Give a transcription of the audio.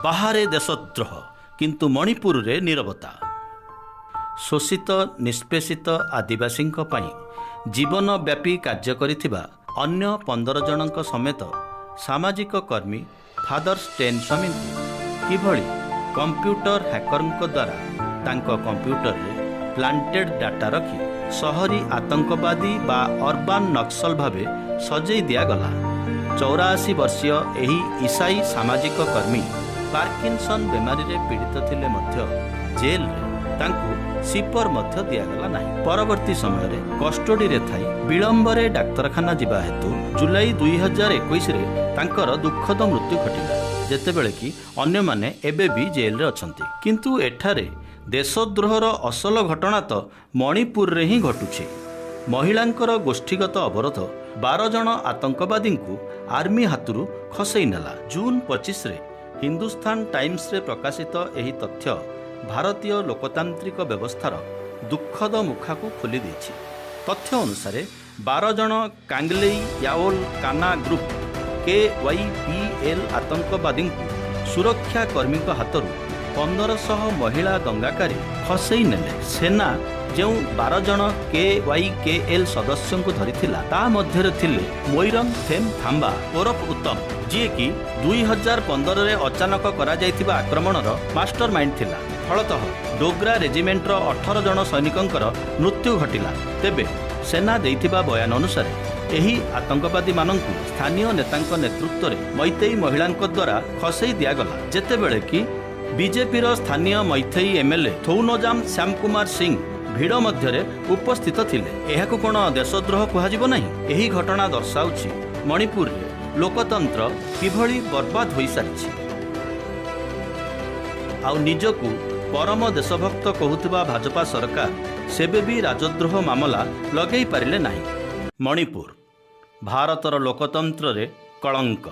ବାହାରେ ଦେଶଦ୍ରୋହ କିନ୍ତୁ ମଣିପୁରରେ ନୀରବତା। ଶୋଷିତ ନିଷ୍ପେଷିତ ଆଦିବାସୀଙ୍କ ପାଇଁ ଜୀବନବ୍ୟାପୀ କାର୍ଯ୍ୟ କରିଥିବା ଅନ୍ୟ 15 ଜଣଙ୍କ ସମେତ ସାମାଜିକ କର୍ମୀ ଫାଦର ଷ୍ଟେନ୍ ସ୍ୱାମୀଙ୍କୁ କିଭଳି କମ୍ପ୍ୟୁଟର ହ୍ୟାକରଙ୍କ ଦ୍ୱାରା ତାଙ୍କ କମ୍ପ୍ୟୁଟରରେ ପ୍ଲାଣ୍ଟେଡ୍ ଡାଟା ରଖି ସହରୀ ଆତଙ୍କବାଦୀ ବା ଅର୍ବାନ୍ ନକ୍ସଲ ଭାବେ ସଜେଇ ଦିଆଗଲା। 84 ବର୍ଷୀୟ ଏହି ଇସାଇ ସାମାଜିକ କର୍ମୀ ପାର୍କିନସନ୍ ବେମାରୀରେ ପୀଡ଼ିତ ଥିଲେ ମଧ୍ୟ ଜେଲରେ ତାଙ୍କୁ ସିପର ମଧ୍ୟ ଦିଆଗଲା ନାହିଁ। ପରବର୍ତ୍ତୀ ସମୟରେ କଷ୍ଟଡିରେ ଥାଇ ବିଳମ୍ବରେ ଡାକ୍ତରଖାନା ଯିବା ହେତୁ ଜୁଲାଇ 2021ରେ ତାଙ୍କର ଦୁଃଖଦ ମୃତ୍ୟୁ ଘଟିଲା, ଯେତେବେଳେ କି ଅନ୍ୟମାନେ ଏବେ ବି ଜେଲରେ ଅଛନ୍ତି। କିନ୍ତୁ ଏଠାରେ ଦେଶଦ୍ରୋହର ଅସଲ ଘଟଣା ତ ମଣିପୁରରେ ହିଁ ଘଟୁଛି। ମହିଳାଙ୍କର ଗୋଷ୍ଠୀଗତ ଅବରୋଧ 12 ଜଣ ଆତଙ୍କବାଦୀଙ୍କୁ ଆର୍ମି ହାତରୁ ଖସେଇ ନେଲା। ଜୁନ୍ 25ରେ ହିନ୍ଦୁସ୍ତାନ ଟାଇମ୍ସରେ ପ୍ରକାଶିତ ଏହି ତଥ୍ୟ ଭାରତୀୟ ଲୋକତାନ୍ତ୍ରିକ ବ୍ୟବସ୍ଥାର ଦୁଃଖଦ ମୁଖାକୁ ଖୋଲି ଦେଇଛି। ତଥ୍ୟ ଅନୁସାରେ 12 ଜଣ କାଙ୍ଗଲେଇ ୟାଓଲ କାନା ଗ୍ରୁପ KYPL ଆତଙ୍କବାଦୀଙ୍କୁ ସୁରକ୍ଷା କର୍ମୀଙ୍କ ହାତରୁ 1500 ମହିଳା ଦଙ୍ଗାକାରୀ ଖସେଇ ନେଲେ। ସେନା ଯେଉଁ 12 ଜଣ KYKL ସଦସ୍ୟଙ୍କୁ ଧରିଥିଲା ତା ମଧ୍ୟରେ ଥିଲେ ମୋଇରଙ୍ଗ ଥେମ୍ ଥାମ୍ବା ଓରଫ ଉତ୍ତମ, ଯିଏକି 2015ରେ ଅଚାନକ କରାଯାଇଥିବା ଆକ୍ରମଣର ମାଷ୍ଟର ମାଇଣ୍ଡ ଥିଲା। ଫଳତଃ ଡୋଗ୍ରା ରେଜିମେଣ୍ଟର 18 ଜଣ ସୈନିକଙ୍କର ମୃତ୍ୟୁ ଘଟିଲା। ତେବେ ସେନା ଦେଇଥିବା ବୟାନ ଅନୁସାରେ ଏହି ଆତଙ୍କବାଦୀମାନଙ୍କୁ ସ୍ଥାନୀୟ ନେତାଙ୍କ ନେତୃତ୍ୱରେ ମୈତେଇ ମହିଳାଙ୍କ ଦ୍ୱାରା ଖସେଇ ଦିଆଗଲା, ଯେତେବେଳେ କି ବିଜେପିର ସ୍ଥାନୀୟ ମୈଥେଇ MLA ଥୌନଜାମ ଶ୍ୟାମକୁମାର ସିଂ ଭିଡ଼ ମଧ୍ୟରେ ଉପସ୍ଥିତ ଥିଲେ। ଏହାକୁ କ'ଣ ଦେଶଦ୍ରୋହ କୁହାଯିବ ନାହିଁ? ଏହି ଘଟଣା ଦର୍ଶାଉଛି ମଣିପୁରରେ ଲୋକତନ୍ତ୍ର କିଭଳି ବର୍ବାଦ ହୋଇସାରିଛି। ଆଉ ନିଜକୁ ପରମ ଦେଶଭକ୍ତ କହୁଥିବା ଭାଜପା ସରକାର ସେବେ ବି ରାଜଦ୍ରୋହ ମାମଲା ଲଗେଇ ପାରିଲେ ନାହିଁ। ମଣିପୁର ଭାରତର ଲୋକତନ୍ତ୍ରରେ କଳଙ୍କ।